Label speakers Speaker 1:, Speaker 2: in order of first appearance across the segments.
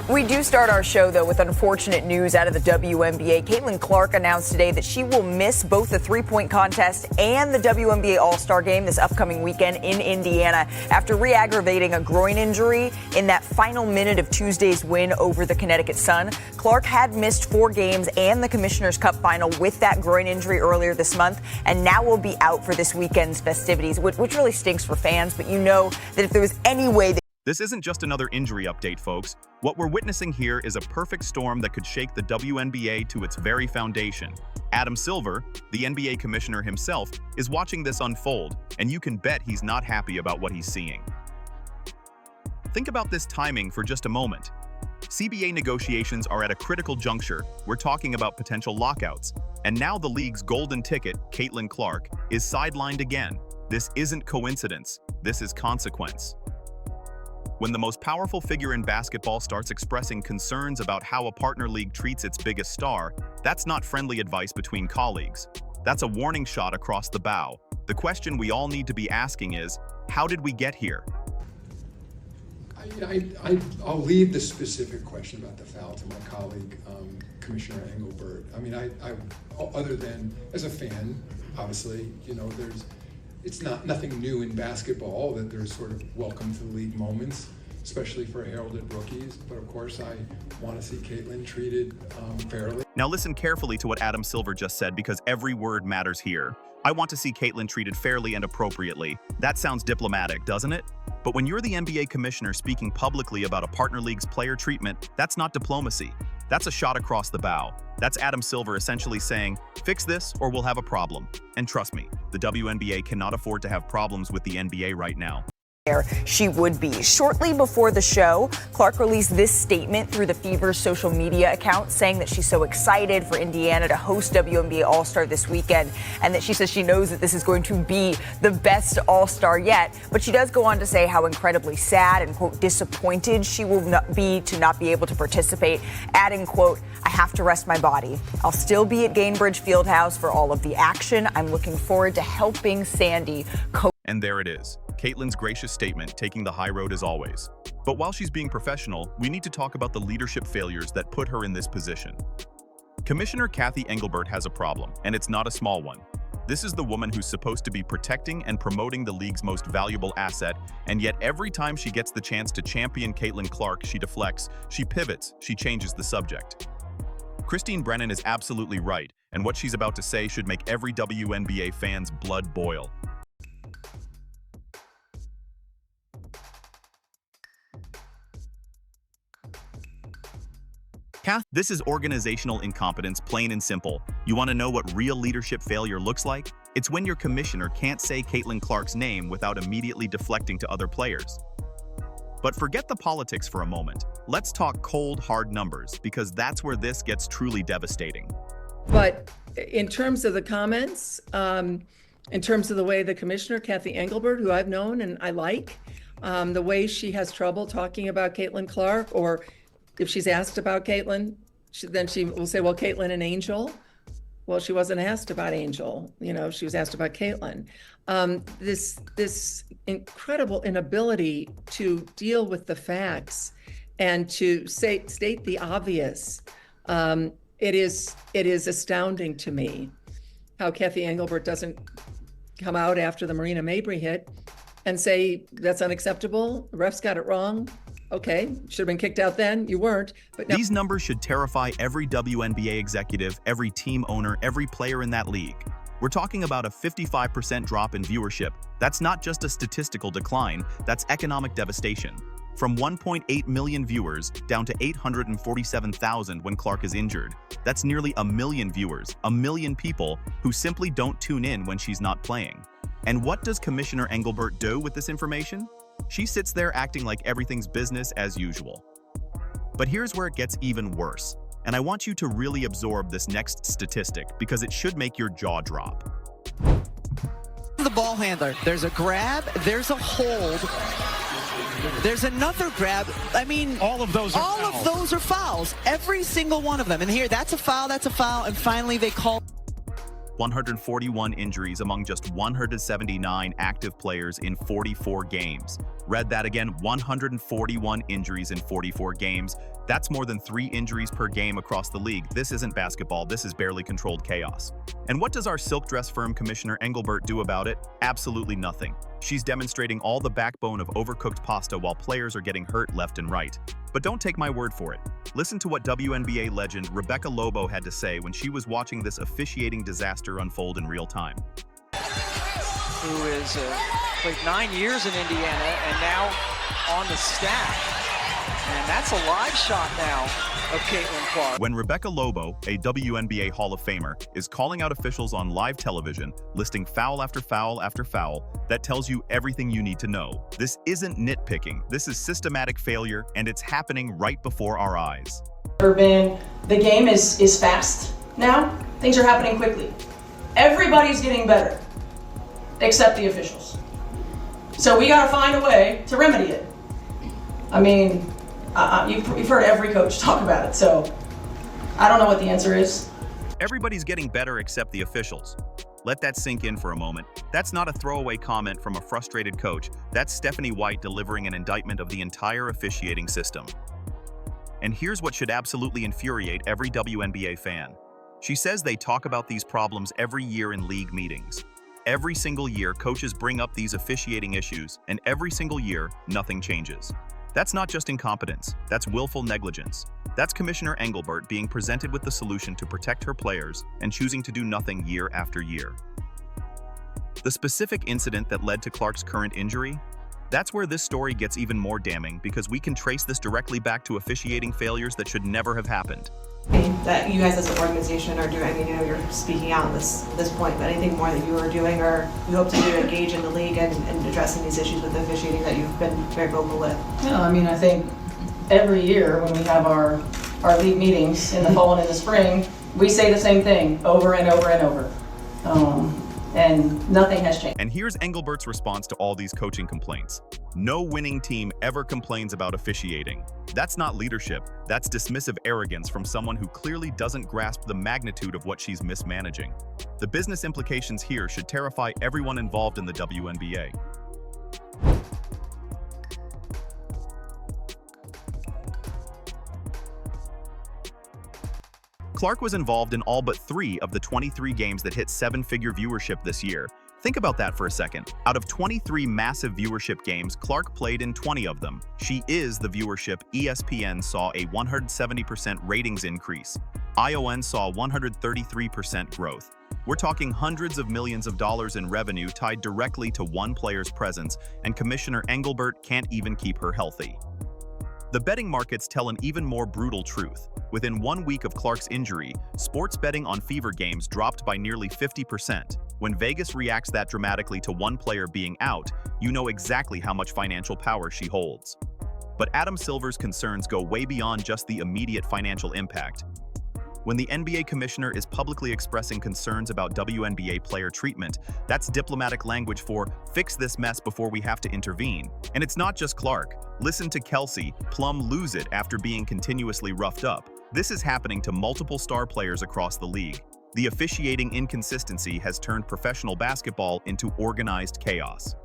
Speaker 1: We do start our show, though, with unfortunate news out of the WNBA. Caitlin Clark announced today that she will miss both the three-point contest and the WNBA All-Star Game this upcoming weekend in Indiana after re-aggravating a groin injury in that final minute of Tuesday's win over the Connecticut Sun. Clark had missed 4 games and the Commissioner's Cup final with that groin injury earlier this month, and now will be out for this weekend's festivities, which really stinks for fans. But you know that if there was any way that
Speaker 2: this isn't just another injury update, folks. What we're witnessing here is a perfect storm that could shake the WNBA to its very foundation. Adam Silver, the NBA commissioner himself, is watching this unfold, and you can bet he's not happy about what he's seeing. Think about this timing for just a moment. CBA negotiations are at a critical juncture. We're talking about potential lockouts. And now the league's golden ticket, Caitlin Clark, is sidelined again. This isn't coincidence. This is consequence. When the most powerful figure in basketball starts expressing concerns about how a partner league treats its biggest star, that's not friendly advice between colleagues. That's a warning shot across the bow. The question we all need to be asking is, how did we get here?
Speaker 3: I'll leave the specific question about the foul to my colleague, Commissioner Engelbert. I mean, I other than as a fan, obviously, you know, it's nothing new in basketball that there's sort of welcome to the league moments, especially for heralded rookies. But of course, I want to see Caitlin treated fairly.
Speaker 2: Now listen carefully to what Adam Silver just said, because every word matters here. I want to see Caitlin treated fairly and appropriately. That sounds diplomatic, doesn't it? But when you're the NBA commissioner speaking publicly about a partner league's player treatment, that's not diplomacy. That's a shot across the bow. That's Adam Silver essentially saying, fix this or we'll have a problem. And trust me, the WNBA cannot afford to have problems with the NBA right now.
Speaker 1: She would be. Shortly before the show, Clark released this statement through the Fever's social media account saying that she's so excited for Indiana to host WNBA All-Star this weekend, and that she says she knows that this is going to be the best All-Star yet. But she does go on to say how incredibly sad and, quote, disappointed she will be to not be able to participate, adding, quote, I have to rest my body. I'll still be at Gainbridge Fieldhouse for all of the action. I'm looking forward to helping Sandy coach.
Speaker 2: And there it is. Caitlin's gracious statement, taking the high road as always. But while she's being professional, we need to talk about the leadership failures that put her in this position. Commissioner Cathy Engelbert has a problem, and it's not a small one. This is the woman who's supposed to be protecting and promoting the league's most valuable asset, and yet every time she gets the chance to champion Caitlin Clark, she deflects, she pivots, she changes the subject. Christine Brennan is absolutely right, and what she's about to say should make every WNBA fan's blood boil. This is organizational incompetence, plain and simple. You want to know what real leadership failure looks like? It's when your commissioner can't say Caitlin Clark's name without immediately deflecting to other players. But forget the politics for a moment. Let's talk cold, hard numbers, because that's where this gets truly devastating.
Speaker 4: But in terms of the comments, in terms of the way the commissioner, Cathy Engelbert, who I've known and I like, the way she has trouble talking about Caitlin Clark, or if she's asked about Caitlin, then she will say, well, Caitlin and Angel. Well, she wasn't asked about Angel. You know, she was asked about Caitlin. This incredible inability to deal with the facts and to state the obvious. It is astounding to me how Cathy Engelbert doesn't come out after the Marina Mabrey hit and say that's unacceptable. The refs got it wrong. Okay, should have been kicked out then. You weren't. But now
Speaker 2: these numbers should terrify every WNBA executive, every team owner, every player in that league. We're talking about a 55% drop in viewership. That's not just a statistical decline, that's economic devastation. From 1.8 million viewers down to 847,000 when Clark is injured. That's nearly 1 million viewers, 1 million people who simply don't tune in when she's not playing. And what does Commissioner Engelbert do with this information? She sits there acting like everything's business as usual. But here's where it gets even worse. And I want you to really absorb this next statistic because it should make your jaw drop.
Speaker 5: The ball handler, there's a grab, there's a hold, there's another grab. I mean, all of those are fouls. Every single one of them. And here, that's a foul, and finally they call
Speaker 2: 141 injuries among just 179 active players in 44 games. Read that again, 141 injuries in 44 games. That's more than 3 injuries per game across the league. This isn't basketball, this is barely controlled chaos. And what does our silk dress firm Commissioner Engelbert do about it? Absolutely nothing. She's demonstrating all the backbone of overcooked pasta while players are getting hurt left and right. But don't take my word for it. Listen to what WNBA legend Rebecca Lobo had to say when she was watching this officiating disaster unfold in real time.
Speaker 6: Who is played 9 years in Indiana and now on the staff. And that's a live shot now of Caitlin Clark.
Speaker 2: When Rebecca Lobo, a WNBA Hall of Famer, is calling out officials on live television, listing foul after foul after foul, that tells you everything you need to know. This isn't nitpicking. This is systematic failure, and it's happening right before our eyes.
Speaker 7: The game is fast now. Things are happening quickly. Everybody's getting better, except the officials. So we gotta find a way to remedy it. I mean, you've heard every coach talk about it, so I don't know what the answer is.
Speaker 2: Everybody's getting better except the officials. Let that sink in for a moment. That's not a throwaway comment from a frustrated coach. That's Stephanie White delivering an indictment of the entire officiating system. And here's what should absolutely infuriate every WNBA fan. She says they talk about these problems every year in league meetings. Every single year, coaches bring up these officiating issues, and every single year, nothing changes. That's not just incompetence, that's willful negligence. That's Commissioner Engelbert being presented with the solution to protect her players and choosing to do nothing year after year. The specific incident that led to Clark's current injury? That's where this story gets even more damning because we can trace this directly back to officiating failures that should never have happened.
Speaker 8: That you guys as an organization are doing, I mean, you're speaking out at this point, but anything more that you are doing or you hope to do to engage in the league and addressing these issues with the officiating that you've been very vocal with?
Speaker 7: Yeah, I mean, I think every year when we have our league meetings in the fall and in the spring, we say the same thing over and over and over. And nothing has changed.
Speaker 2: And here's Engelbert's response to all these coaching complaints. No winning team ever complains about officiating. That's not leadership, that's dismissive arrogance from someone who clearly doesn't grasp the magnitude of what she's mismanaging. The business implications here should terrify everyone involved in the WNBA. Clark was involved in all but 3 of the 23 games that hit 7-figure viewership this year. Think about that for a second. Out of 23 massive viewership games, Clark played in 20 of them. She is the viewership. ESPN saw a 170% ratings increase. ION saw 133% growth. We're talking hundreds of millions of dollars in revenue tied directly to one player's presence, and Commissioner Engelbert can't even keep her healthy. The betting markets tell an even more brutal truth. Within 1 week of Clark's injury, sports betting on Fever games dropped by nearly 50%. When Vegas reacts that dramatically to one player being out, you know exactly how much financial power she holds. But Adam Silver's concerns go way beyond just the immediate financial impact. When the NBA commissioner is publicly expressing concerns about WNBA player treatment, that's diplomatic language for fix this mess before we have to intervene. And it's not just Clark. Listen to Kelsey Plum lose it after being continuously roughed up. This is happening to multiple star players across the league. The officiating inconsistency has turned professional basketball into organized chaos.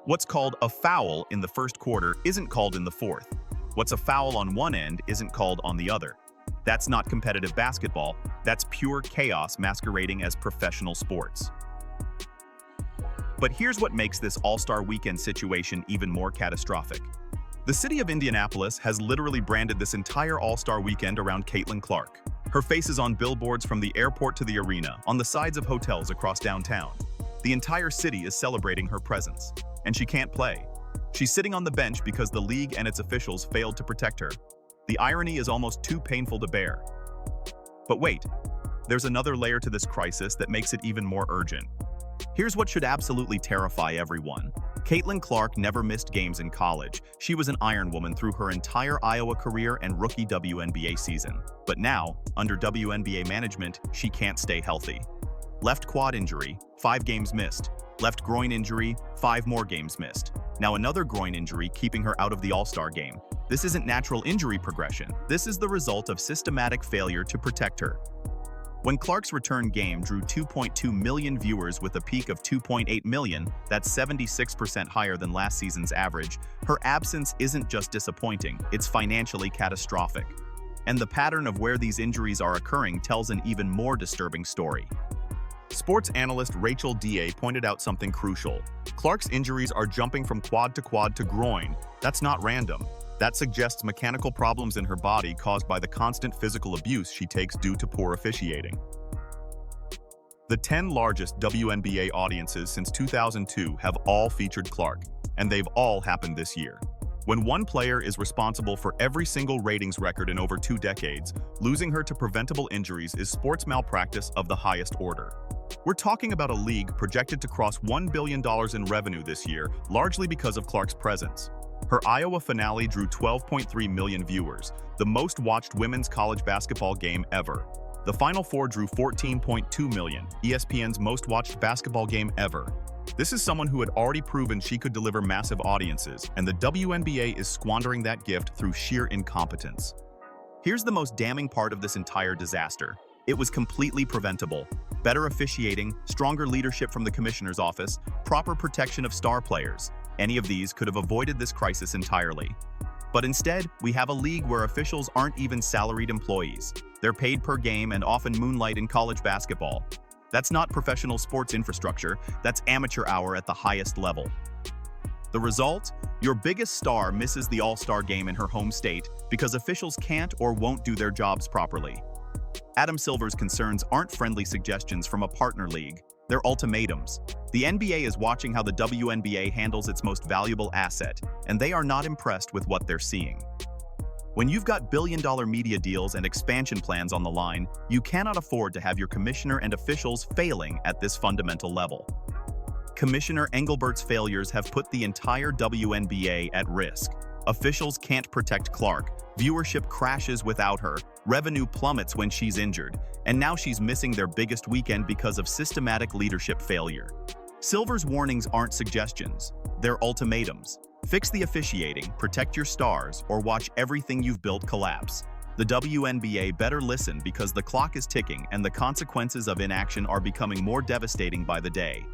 Speaker 2: What's called a foul in the first quarter isn't called in the fourth. What's a foul on one end isn't called on the other. That's not competitive basketball, that's pure chaos masquerading as professional sports. But here's what makes this All-Star Weekend situation even more catastrophic. The city of Indianapolis has literally branded this entire All-Star Weekend around Caitlin Clark. Her face is on billboards from the airport to the arena, on the sides of hotels across downtown. The entire city is celebrating her presence, and she can't play. She's sitting on the bench because the league and its officials failed to protect her. The irony is almost too painful to bear. But wait, there's another layer to this crisis that makes it even more urgent. Here's what should absolutely terrify everyone. Caitlin Clark never missed games in college. She was an Iron Woman through her entire Iowa career and rookie WNBA season. But now, under WNBA management, she can't stay healthy. Left quad injury, 5 games missed. Left groin injury, 5 more games missed. Now another groin injury keeping her out of the All-Star game. This isn't natural injury progression. This is the result of systematic failure to protect her. When Clark's return game drew 2.2 million viewers with a peak of 2.8 million, that's 76% higher than last season's average, her absence isn't just disappointing, it's financially catastrophic. And the pattern of where these injuries are occurring tells an even more disturbing story. Sports analyst Rachel Da pointed out something crucial. Clark's injuries are jumping from quad to groin. That's not random. That suggests mechanical problems in her body caused by the constant physical abuse she takes due to poor officiating. The 10 largest WNBA audiences since 2002 have all featured Clark, and they've all happened this year. When one player is responsible for every single ratings record in over 2 decades, losing her to preventable injuries is sports malpractice of the highest order. We're talking about a league projected to cross $1 billion in revenue this year, largely because of Clark's presence. Her Iowa finale drew 12.3 million viewers, the most watched women's college basketball game ever. The Final Four drew 14.2 million, ESPN's most watched basketball game ever. This is someone who had already proven she could deliver massive audiences, and the WNBA is squandering that gift through sheer incompetence. Here's the most damning part of this entire disaster. It was completely preventable. Better officiating, stronger leadership from the commissioner's office, proper protection of star players. Any of these could have avoided this crisis entirely. But instead, we have a league where officials aren't even salaried employees. They're paid per game and often moonlight in college basketball. That's not professional sports infrastructure, that's amateur hour at the highest level. The result? Your biggest star misses the All-Star game in her home state because officials can't or won't do their jobs properly. Adam Silver's concerns aren't friendly suggestions from a partner league. They're ultimatums. The NBA is watching how the WNBA handles its most valuable asset, and they are not impressed with what they're seeing. When you've got billion-dollar media deals and expansion plans on the line, you cannot afford to have your commissioner and officials failing at this fundamental level. Commissioner Engelbert's failures have put the entire WNBA at risk. Officials can't protect Clark, viewership crashes without her, revenue plummets when she's injured, and now she's missing their biggest weekend because of systematic leadership failure. Silver's warnings aren't suggestions, they're ultimatums. Fix the officiating, protect your stars, or watch everything you've built collapse. The WNBA better listen because the clock is ticking and the consequences of inaction are becoming more devastating by the day.